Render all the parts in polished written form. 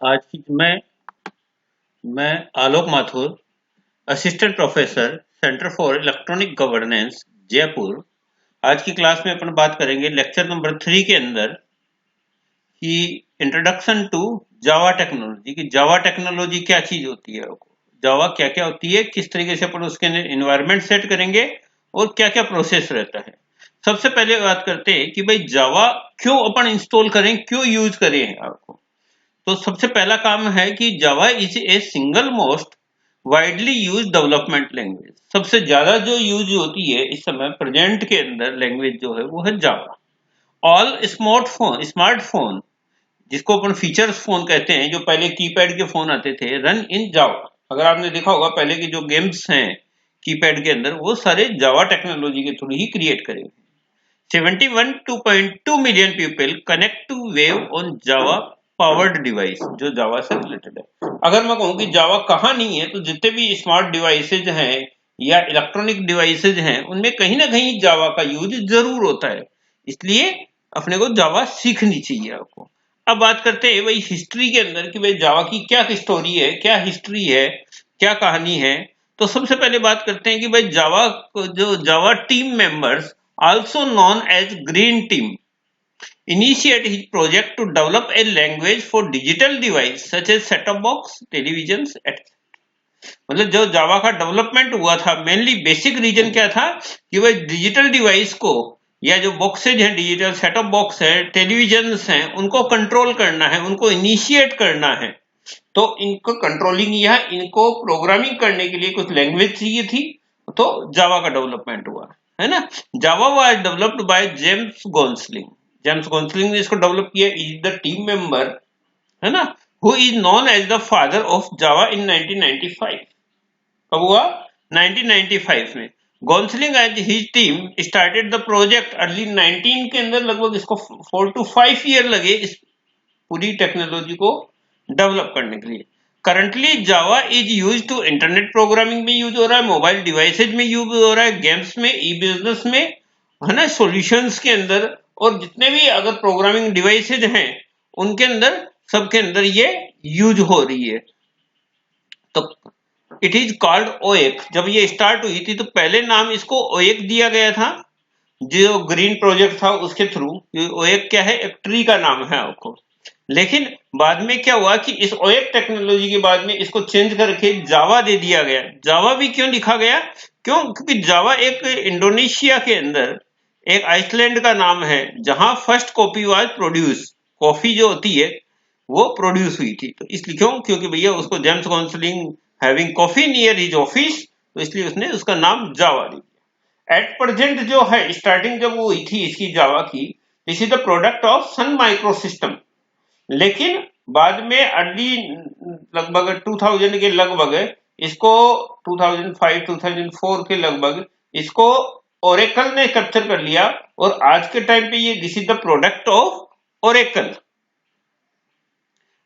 आज की मैं Alok Mathur, assistant professor, centre for electronic governance, Jaipur. आज की क्लास में अपन बात करेंगे लेक्चर नंबर 3 के अंदर कि इंट्रोडक्शन टू जावा टेक्नोलॉजी की जावा टेक्नोलॉजी क्या चीज होती है, जावा क्या क्या होती है, किस तरीके से अपन उसके एनवायरनमेंट सेट करेंगे और क्या क्या प्रोसेस रहता है। सबसे पहले बात करते हैं कि भाई जावा क्यों अपन इंस्टॉल करें, क्यों यूज करें आपको। तो सबसे पहला काम है कि जावा is a single most widely use development language. सबसे ज्यादा जो यूज होती है इस समय प्रेजेंट के अंदर लैंग्वेज जो है वो है जावा। ऑल स्मार्टफोन जिसको अपन फीचर्स फोन कहते हैं, जो पहले कीपैड के फोन आते थे, रन इन जावा। अगर आपने देखा होगा पहले के जो गेम्स हैं कीपैड के अंदर, वो सारे जावा टेक्नोलॉजी के थ्रू ही क्रिएट करे। 71.2 million people connect to wave on Java powered device, जो जावा से रिलेटेड है। अगर मैं कहूं कि जावा कहाँ नहीं है, तो जितने भी स्मार्ट डिवाइसेज हैं या इलेक्ट्रॉनिक डिवाइसेज हैं, उनमें कहीं ना कहीं जावा का यूज जरूर होता है। इसलिए अपने को जावा सीखनी चाहिए आपको। अब बात करते हैं भाई हिस्ट्री के अंदर कि भाई जावा की क्या स्टोरी है, क्या हिस्ट्री है, क्या कहानी है। तो सबसे पहले बात करते हैं कि भाई जावा, जो Java team members also known as Green Team, initiate his project to develop a language for digital device such as set-top box, televisions, etc. मतलब जो जावा का डेवलपमेंट हुआ था, मेनली बेसिक रीजन क्या था कि वह डिजिटल डिवाइस को या जो बॉक्सेज हैं, डिजिटल सेटअप बॉक्स है, टेलीविजन्स हैं, उनको कंट्रोल करना है, उनको इनिशिएट करना है। तो इनको कंट्रोलिंग या इनको प्रोग्रामिंग करने के लिए कुछ लैंग्वेज चाहिए थी, तो जावा का डेवलपमेंट हुआ है ना। Java was developed by James Gosling. James Gosling ने इसको डेवलप किया, इज द टीम मेंबर, है ना, who is known as the father of Java in 1995। कब हुआ? 1995 में। Gosling as his team started the project early 19 के अंदर। लगभग इसको 4 to 5 ईयर लगे इस पूरी टेक्नोलॉजी को डेवलप करने के लिए। Currently Java is use to internet programming में यूज हो रहा है, मोबाइल डिवाइसेज में यूज हो रहा है, गेम्स में, ई बिजनेस में, है ना, सॉल्यूशंस के अंदर, और जितने भी अगर प्रोग्रामिंग डिवाइसेज हैं उनके अंदर, सबके अंदर ये यूज हो रही है। तो इट इज कॉल्ड ओएक। जब ये स्टार्ट हुई थी तो पहले नाम इसको ओएक दिया गया था, जो ग्रीन प्रोजेक्ट था उसके थ्रू। ओएक क्या है? एक ट्री का नाम है आपको। लेकिन बाद में क्या हुआ कि इस ओएक टेक्नोलॉजी के बाद में इसको चेंज करके जावा दे दिया गया। जावा भी क्यों लिखा गया? क्योंकि जावा एक इंडोनेशिया के अंदर एक आइसलैंड का नाम है, जहां first coffee was produce. Coffee जो होती है वो प्रोड्यूस हुई थी, तो इसलिए क्यों? क्योंकि भैया उसको James counselling having coffee near his office, तो इसलिए उसने उसका नाम जावा दिया। एट प्रेजेंट जो है, स्टार्टिंग जब वो हुई थी इसकी जावा की, this is the product of Sun Micro System. लेकिन बाद में अर्ली लगभग 2000 के लगभग इसको 2005-2004 के लगभग इसको ओरेकल ने कैप्चर कर लिया, और आज के टाइम पे ये this is the product of Oracle.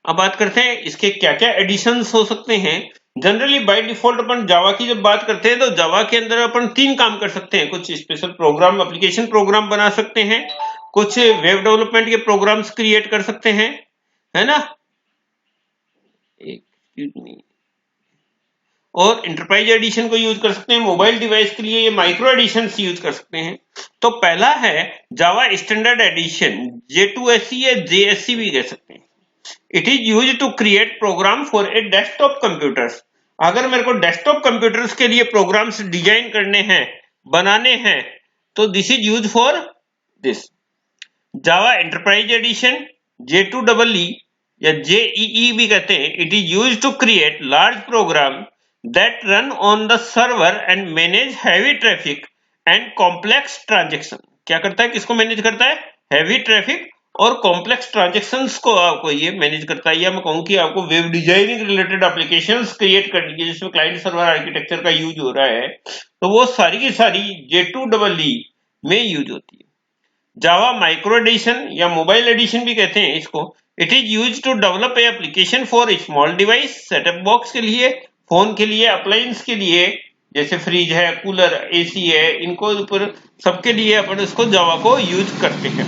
अब बात करते हैं इसके क्या क्या एडिशंस हो सकते हैं। जनरली बाय डिफॉल्ट अपन जावा की जब बात करते हैं तो जावा के अंदर अपन 3 काम कर सकते हैं। कुछ स्पेशल प्रोग्राम, एप्लीकेशन प्रोग्राम बना सकते हैं, कुछ वेब डेवलपमेंट के प्रोग्राम्स क्रिएट कर सकते हैं, है ना, और इंटरप्राइज एडिशन को यूज कर सकते हैं। मोबाइल डिवाइस के लिए ये माइक्रो एडिशन यूज कर सकते हैं। तो पहला है जावा स्टैंडर्ड एडिशन, J2SE या JSE भी कह सकते हैं। It is use to create program for a desktop computers. अगर मेरे को डेस्कटॉप कंप्यूटर्स के लिए प्रोग्राम्स डिजाइन करने हैं, बनाने हैं, तो this is use for this. Java enterprise edition, J2EE या JEE भी कहते हैं, it is use to create large program that run on the server and manage heavy traffic and complex transaction. क्या करता है? किसको मैनेज करता है? हैवी ट्रैफिक और कॉम्प्लेक्स ट्रांजेक्शंस को आपको ये मैनेज करता है। या मैं कहूँ कि आपको web designing related applications create करनी है जिसमें क्लाइंट सर्वर आर्किटेक्चर का यूज हो रहा है, तो वो सारी की सारी J2EE में यूज होती है। जावा माइक्रो एडिशन या मोबाइल एडिशन भी कहते हैं इसको। It is use to develop a application for small device, setup box के लिए, फोन के लिए, अप्लायंस के लिए, जैसे फ्रिज है, कूलर, एसी है, इनको ऊपर सबके लिए अपन इसको जावा को यूज करते हैं।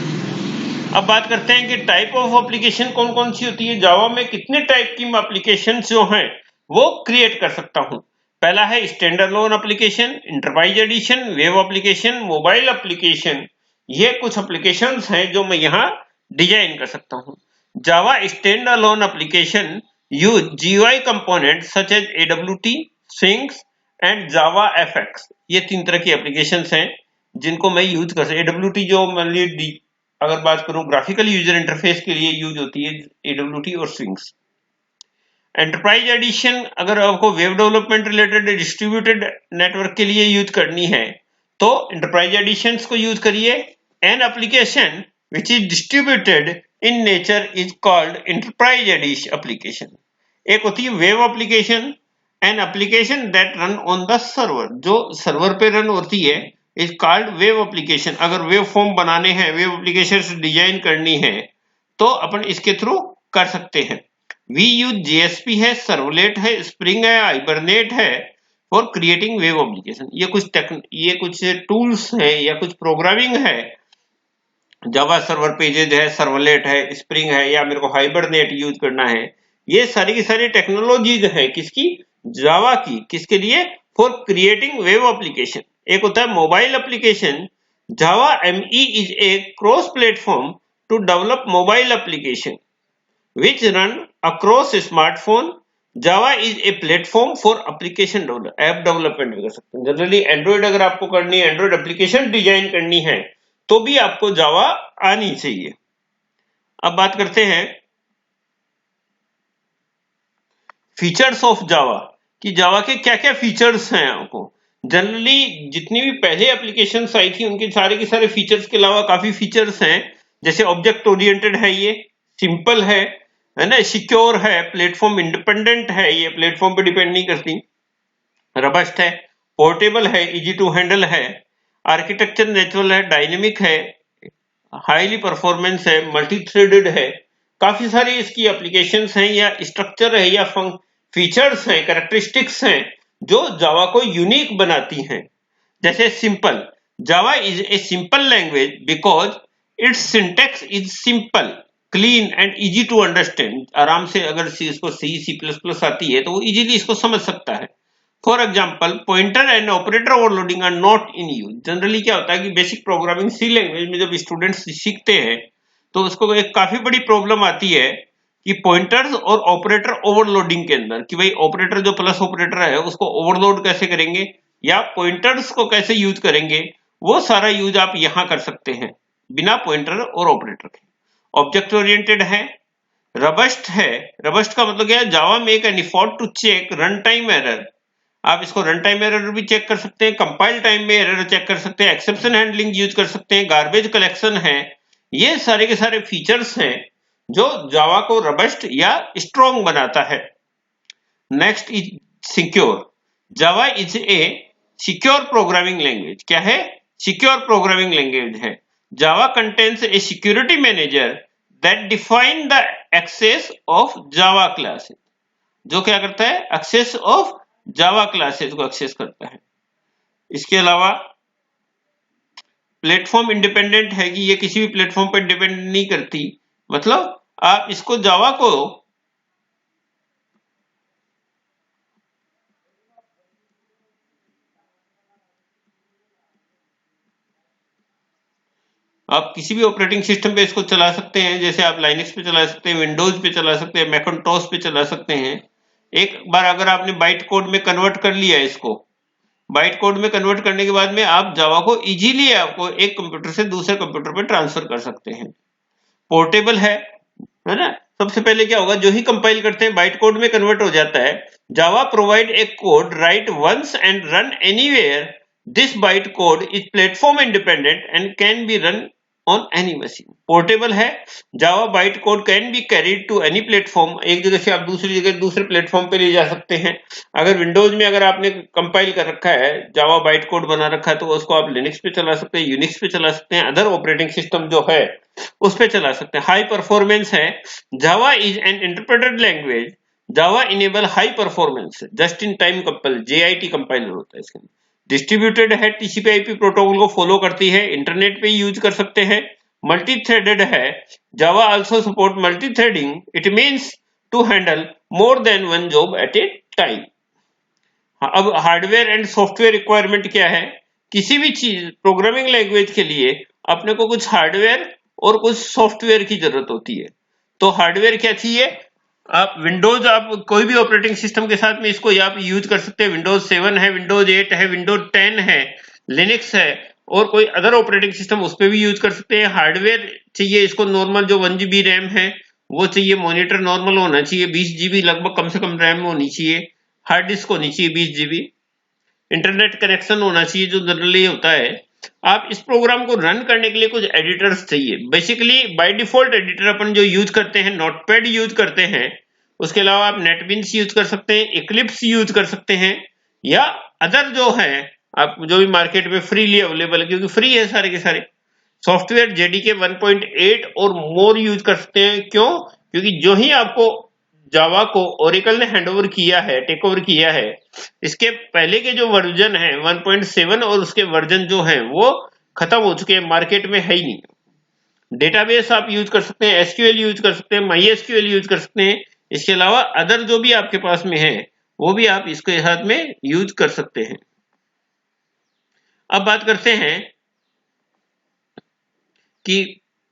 अब बात करते हैं कि टाइप ऑफ एप्लीकेशन कौन कौन सी होती है। जावा में कितने टाइप की एप्लीकेशन जो हैं वो क्रिएट कर सकता हूं। पहला है standalone application, enterprise edition, web application, mobile application. ये कुछ एप्लीकेशंस हैं जो मैं यहाँ डिजाइन कर सकता हूँ। Java standalone application use GUI component such as AWT, Sphinx and Java FX। ये 3 तरह की एप्लीकेशंस हैं जिनको मैं यूज कर सकता। AWT जो मान लीजिए अगर बात करूं ग्राफिकल यूजर इंटरफेस के लिए यूज होती है AWT और Sphinx। एंटरप्राइज एडिशन अगर आपको web development related distributed network के लिए यूज करनी है तो एंटरप्राइज एडिशंस को यूज करिए। An application which is distributed in nature is called enterprise edition application. एक होती है web application, an application that run on the server, जो सर्वर पे रन होती है इज कॉल्ड वेब एप्लीकेशन। अगर वेब फॉर्म बनाने हैं, वेब एप्लीकेशन डिजाइन करनी है तो अपन इसके थ्रू कर सकते हैं। वी यूज JSP है, सर्वलेट है, स्प्रिंग है, हाइबरनेट है फॉर क्रिएटिंग वेब एप्लीकेशन। ये कुछ टूल्स है या कुछ प्रोग्रामिंग है। जावा सर्वर पेजेज है, सर्वलेट है, स्प्रिंग है, या मेरे को हाइबरनेट यूज करना है। ये सारी की सारी टेक्नोलॉजीज है किसकी, जावा की। किसके लिए, फॉर क्रिएटिंग वेब एप्लीकेशन। एक होता है mobile application. Java ME is a cross platform to develop mobile application which run across smartphone. Java is a platform for application app development भी कर सकते हैं। जनरली एंड्रॉइड अगर आपको करनी है, एंड्रॉइड एप्लीकेशन डिजाइन करनी है तो भी आपको जावा आनी चाहिए। अब बात करते हैं फीचर्स ऑफ जावा कि जावा के क्या क्या फीचर्स हैं। आपको जनरली जितनी भी पहले एप्लीकेशंस आई थी उनके सारे के सारे फीचर्स के अलावा काफी फीचर्स हैं। जैसे ऑब्जेक्ट ओरिएंटेड है, ये सिंपल है ना, सिक्योर है, प्लेटफॉर्म इंडिपेंडेंट है, ये प्लेटफॉर्म पे डिपेंड नहीं करती, रबस्ट है, पोर्टेबल है, इजी टू हैंडल है, आर्किटेक्चर नेचुरल है, डायनेमिक है, हाईली परफॉर्मेंस है, मल्टी थ्रेडेड है। काफी सारी इसकी एप्लीकेशंस हैं या स्ट्रक्चर है या फीचर्स हैं, कैरेक्टरिस्टिक्स हैं जो जावा को यूनिक बनाती हैं। जैसे simple, Java is a simple language because its syntax is simple, clean and easy to understand. आराम से अगर इसको C++ आती है तो वो इजीली इसको समझ सकता है। For example, pointer and operator overloading are not in use. Generally क्या होता है कि बेसिक प्रोग्रामिंग C लैंग्वेज में जब स्टूडेंट्स सीखते हैं तो उसको एक काफी बड़ी प्रॉब्लम आती है कि पॉइंटर्स और ऑपरेटर ओवरलोडिंग के अंदर, कि भाई ऑपरेटर जो प्लस ऑपरेटर है उसको ओवरलोड कैसे करेंगे या पॉइंटर्स को कैसे यूज करेंगे, वो सारा यूज आप यहां कर सकते हैं बिना पॉइंटर और ऑपरेटर के। ऑब्जेक्ट ओरिएंटेड है, रबस्ट है। रबस्ट का मतलब क्या है, Java make an effort to check run time error. आप इसको रन टाइम एरर भी चेक कर सकते हैं, कंपाइल टाइम में एरर चेक कर सकते हैं, एक्सेप्शन हैंडलिंग यूज कर सकते हैं, गार्बेज कलेक्शन है। ये सारे के सारे फीचर्स हैं जो जावा को रबस्ट या स्ट्रॉन्ग बनाता है। Next is secure. Java is A secure programming language. क्या है, सिक्योर प्रोग्रामिंग लैंग्वेज है। Java contains a security manager that define the access of Java classes, जो क्या करता है, access of Java classes को access करता है। इसके अलावा प्लेटफॉर्म इंडिपेंडेंट है कि ये किसी भी प्लेटफॉर्म पर डिपेंड नहीं करती। मतलब आप इसको जावा को आप किसी भी ऑपरेटिंग सिस्टम पे इसको चला सकते हैं। जैसे आप लाइनक्स पे चला सकते हैं, विंडोज पे चला सकते हैं, मैकिन्टॉश पे चला सकते हैं। एक बार अगर आपने बाइट कोड में कन्वर्ट कर लिया इसको, बाइट कोड में कन्वर्ट करने के बाद में आप जावा को इजीली आपको एक कंप्यूटर से दूसरे कंप्यूटर पे ट्रांसफर कर सकते हैं। पोर्टेबल है ना। सबसे पहले क्या होगा, जो ही कंपाइल करते हैं बाइट कोड में कन्वर्ट हो जाता है। Java provide a code write once and run anywhere. This byte code is platform independent and can be run on any machine. Portable है, Java byte code can be carried to any platform. एक जगह से आप दूसरी जगह दूसरे platform पे ले जा सकते हैं। अगर विंडोज में अगर आपने कंपाइल कर रखा है, जावा बाइट कोड बना रखा है, तो उसको आप लिनक्स पे चला सकते हैं, यूनिक्स पे चला सकते हैं, अदर ऑपरेटिंग सिस्टम जो है उस पे चला सकते हैं। हाई परफॉर्मेंस है, Java is an interpreted language. Java enable high performance, just in time compiler, JIT compiler होता है इसके अंदर। डिस्ट्रीब्यूटेड है, TCP/IP प्रोटोकॉल को फॉलो करती है, इंटरनेट पे यूज कर सकते हैं, मल्टी थ्रेडेड है, Java also support multi threading, it means to handle more than one job at a time. अब हार्डवेयर एंड सॉफ्टवेयर रिक्वायरमेंट क्या है? किसी भी चीज प्रोग्रामिंग लैंग्वेज के लिए अपने को कुछ हार्डवेयर और कुछ सॉफ्टवेयर की जरूरत होती है। तो हार्डवेयर क्या चाहिए? आप विंडोज, आप कोई भी ऑपरेटिंग सिस्टम के साथ में इसको आप यूज कर सकते हैं। विंडोज 7 है, विंडोज 8 है, विंडोज 10 है, लिनक्स है और कोई अदर ऑपरेटिंग सिस्टम उस पर भी यूज कर सकते हैं। हार्डवेयर चाहिए इसको नॉर्मल, जो 1 GB रैम है वो चाहिए, मॉनिटर नॉर्मल होना चाहिए, 20 GB लगभग कम से कम रैम होनी चाहिए, हार्ड डिस्क होनी चाहिए 20 GB, इंटरनेट कनेक्शन होना चाहिए जो जनरली होता है। आप इस प्रोग्राम को रन करने के लिए कुछ एडिटर्स चाहिए। बेसिकली बाय डिफॉल्ट एडिटर अपन जो यूज करते हैं, नोटपैड यूज करते हैं, उसके अलावा आप नेटबिन्स यूज कर सकते हैं, इक्लिप्स यूज कर सकते हैं, या अदर जो है आप जो भी मार्केट में फ्रीली अवेलेबल है, क्योंकि फ्री है सारे के सारे सॉफ्टवेयर। जेडीके 1.8 और मोर यूज कर सकते हैं। क्यों? क्योंकि जो ही आपको जावा को ओरेकल ने हैंडओवर किया है, टेक ओवर किया है, इसके पहले के जो वर्जन है 1.7 और उसके वर्जन जो है वो खत्म हो चुके हैं, मार्केट में है ही नहीं। डेटाबेस आप यूज कर सकते हैं, एसक्यूएल यूज कर सकते हैं, माई एसक्यूएल यूज कर सकते हैं। इसके अलावा अदर जो भी आपके पास में है वो भी आप इसके साथ में यूज कर सकते हैं। अब बात करते हैं कि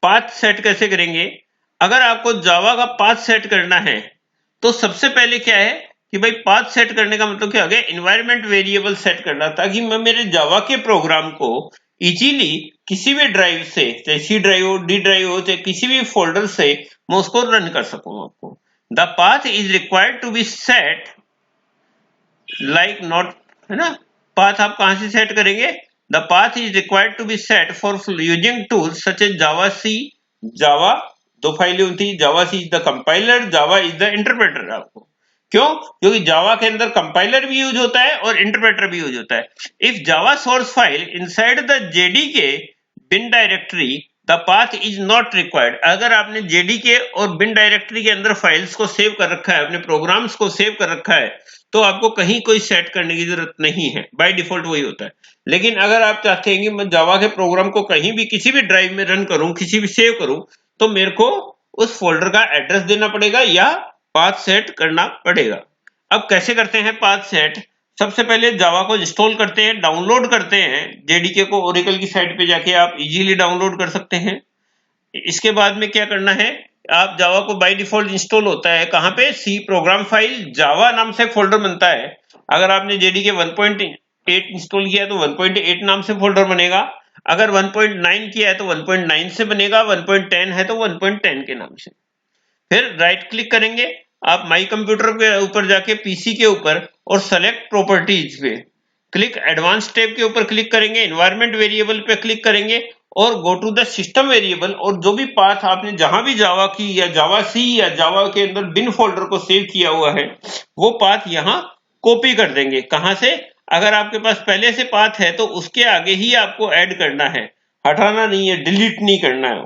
पाथ सेट कैसे करेंगे। अगर आपको जावा का पाथ सेट करना है तो सबसे पहले क्या है कि भाई पाथ सेट करने का मतलब क्या हो गया? एनवायरमेंट वेरिएबल सेट करना, ताकि मैं मेरे जावा के प्रोग्राम को इजीली किसी भी ड्राइव से, चाहे सी ड्राइव हो, डी ड्राइव हो, चाहे किसी भी फोल्डर से मैं उसको रन कर सकूं। आपको the path is required to be set like not, है ना। पाथ आप कहां से सेट करेंगे? The path is required to be set for using tools such as javac. Java दो फाइलें होती है, javac is the compiler, Java is the interpreter. आपको क्यों? क्योंकि जावा के अंदर कंपाइलर भी यूज होता है और इंटरप्रेटर भी यूज होता है। If Java source file inside the JDK bin directory the path is not required. अगर आपने जेडीके और बिन डायरेक्टरी के अंदर फाइल्स को सेव कर रखा है, अपने प्रोग्राम्स को सेव कर रखा है, तो आपको कहीं कोई सेट करने की जरूरत नहीं है, बाय डिफॉल्ट वही होता है। लेकिन अगर आप चाहते हैं कि मैं जावा के प्रोग्राम को कहीं भी किसी भी ड्राइव में रन करूं, किसी भी सेव करूं, तो मेरे को उस फोल्डर का एड्रेस देना पड़ेगा या पाथ सेट करना पड़ेगा। अब कैसे करते हैं पाथ सेट? सबसे पहले जावा को इंस्टॉल करते हैं, डाउनलोड करते हैं। जेडीके को ओरेकल की साइट पे जाके आप इजीली डाउनलोड कर सकते हैं। इसके बाद में क्या करना है, आप जावा को बाय डिफॉल्ट इंस्टॉल होता है कहां पे? सी प्रोग्राम फाइल जावा नाम से फोल्डर बनता है। अगर आपने जेडीके 1.8 इंस्टॉल किया है तो 1.8 नाम से फोल्डर बनेगा। अगर 1.9 किया है तो 1.9 से बनेगा, 1.10 है तो 1.10 के नाम से। फिर राइट क्लिक करेंगे आप माई कंप्यूटर के ऊपर जाके, पीसी के ऊपर, और सेलेक्ट प्रॉपर्टीज पे क्लिक, एडवांस टैब के ऊपर क्लिक करेंगे, एनवायरमेंट वेरिएबल पे क्लिक करेंगे और go to the system variable. और जो भी पाथ आपने जहां भी जावा की या जावा सी या जावा के अंदर बिन फोल्डर को सेव किया हुआ है, वो पाथ यहां कॉपी कर देंगे। कहां से? अगर आपके पास पहले से पाथ है तो उसके आगे ही आपको ऐड करना है, हटाना नहीं है, डिलीट नहीं करना है।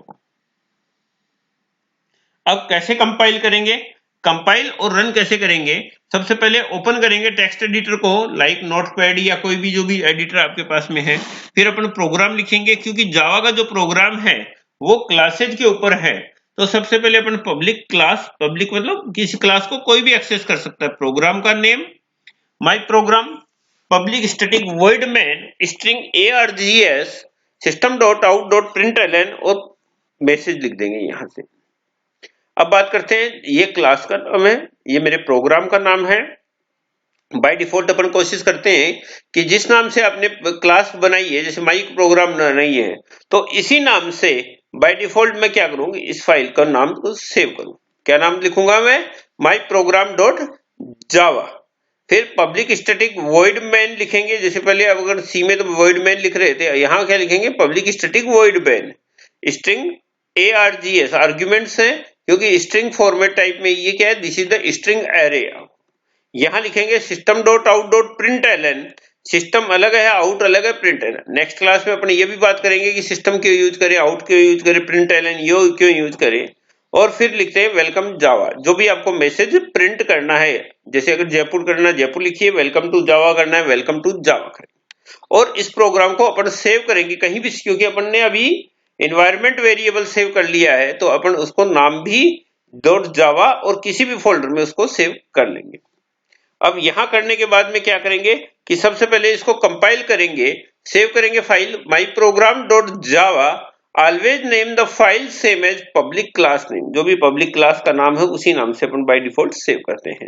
अब कैसे कंपाइल करेंगे? कंपाइल और रन कैसे करेंगे? सबसे पहले ओपन करेंगे टेक्स्ट एडिटर को, लाइक नोटपैड या कोई भी जो भी एडिटर आपके पास में है। फिर अपन प्रोग्राम लिखेंगे, क्योंकि जावा का जो प्रोग्राम है वो क्लासेज के ऊपर है। तो सबसे पहले अपन पब्लिक क्लास, पब्लिक मतलब किसी क्लास को कोई भी एक्सेस कर सकता है। प्रोग्राम का name my programme, public static void main string args system.out.println और मैसेज लिख देंगे यहां से। अब बात करते हैं, ये क्लास का नाम है, ये मेरे प्रोग्राम का नाम है। बाय डिफॉल्ट अपन कोशिश करते हैं कि जिस नाम से आपने क्लास बनाई है, जैसे माई प्रोग्राम बनाई है, तो इसी नाम से बाय डिफॉल्ट मैं क्या करूंगी, इस फाइल का नाम को सेव करूं। क्या नाम लिखूंगा मैं? माई प्रोग्राम डॉट जावा। फिर पब्लिक स्टैटिक वॉइड मेन लिखेंगे, जैसे पहले अगर सी में तो वॉइड मेन लिख रहे थे, यहां क्या लिखेंगे? Public static void main string args, arguments है, क्योंकि स्ट्रिंग फॉर्मेट टाइप में ये क्या है? This is the string array. यहां लिखेंगे system.out.println, सिस्टम अलग है, आउट अलग है, प्रिंटलन। नेक्स्ट क्लास में अपन ये भी बात करेंगे कि सिस्टम क्यों यूज करें, आउट क्यों यूज करें, प्रिंटलन यो क्यों यूज करें। और फिर लिखते हैं वेलकम जावा। जो भी आपको मैसेज प्रिंट करना है, जैसे अगर जयपुर करना है जयपुर लिखिए, वेलकम टू जावा करना है वेलकम टू जावा करें। और इस प्रोग्राम को अपन सेव करेंगे कहीं भी, क्योंकि अपन ने अभी एनवायरमेंट वेरिएबल सेव कर लिया है तो अपन उसको नाम भी .जावा और किसी भी फोल्डर में उसको सेव कर लेंगे। अब यहां करने के बाद में क्या करेंगे कि सबसे पहले इसको कंपाइल करेंगे, सेव करेंगे file my program dot Java, always name the file same as public class name, जो भी पब्लिक क्लास का नाम है उसी नाम से अपन बाय डिफॉल्ट सेव करते हैं।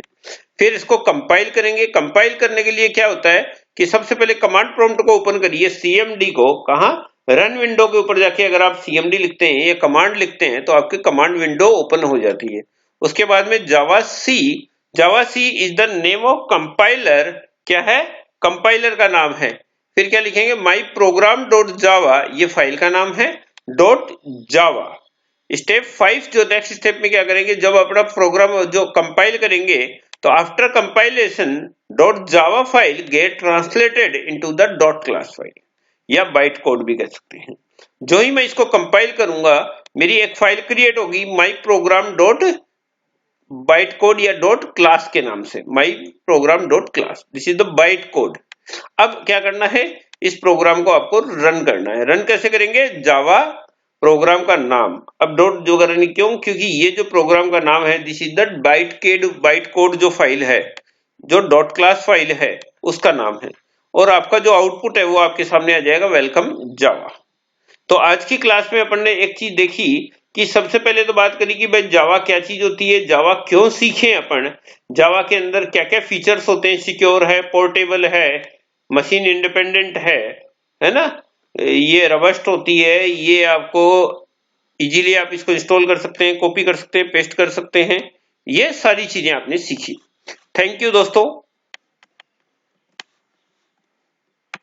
फिर इसको कंपाइल करेंगे। कंपाइल करने के लिए क्या होता है कि सबसे पहले कमांड प्रॉम्प्ट को ओपन करिए, सीएमडी को, कहां, रन विंडो के ऊपर जाके अगर आप सीएमडी लिखते हैं या कमांड लिखते हैं तो आपकी कमांड विंडो ओपन हो जाती है। उसके बाद में javac is the name of compiler, क्या है, कंपाइलर का नाम है। फिर क्या लिखेंगे, माई प्रोग्राम डॉट जावा, ये फाइल का नाम है, डॉट जावा। स्टेप 5 जो नेक्स्ट स्टेप में क्या करेंगे, जब अपना प्रोग्राम जो कंपाइल करेंगे तो after compilation dot Java file get translated into the dot class file, या बाइट कोड भी कह सकते हैं। जो ही मैं इसको कंपाइल करूंगा मेरी एक फाइल क्रिएट होगी माई प्रोग्राम डॉट बाइट कोड या डॉट क्लास के नाम से, माई program dot class, this is the byte code. अब क्या करना है, इस प्रोग्राम को आपको रन करना है। रन कैसे करेंगे, जावा प्रोग्राम का नाम, अब डॉट जो करनी, क्यों, क्योंकि ये जो प्रोग्राम का नाम है this is the byte code जो फाइल है, जो डॉट क्लास फाइल है उसका नाम है, और आपका जो आउटपुट है वो आपके सामने आ जाएगा, वेलकम जावा। तो आज की क्लास में अपन ने एक चीज देखी कि सबसे पहले तो बात करी कि भाई जावा क्या चीज होती है, जावा क्यों सीखें अपन, जावा के अंदर क्या क्या फीचर्स होते हैं, सिक्योर है, पोर्टेबल है, मशीन इंडिपेंडेंट है ना, ये रबस्ट होती है, ये आपको इजीली आप इसको इंस्टॉल कर सकते हैं, कॉपी कर सकते हैं, पेस्ट कर सकते हैं, ये सारी चीजें आपने सीखी। थैंक यू दोस्तों।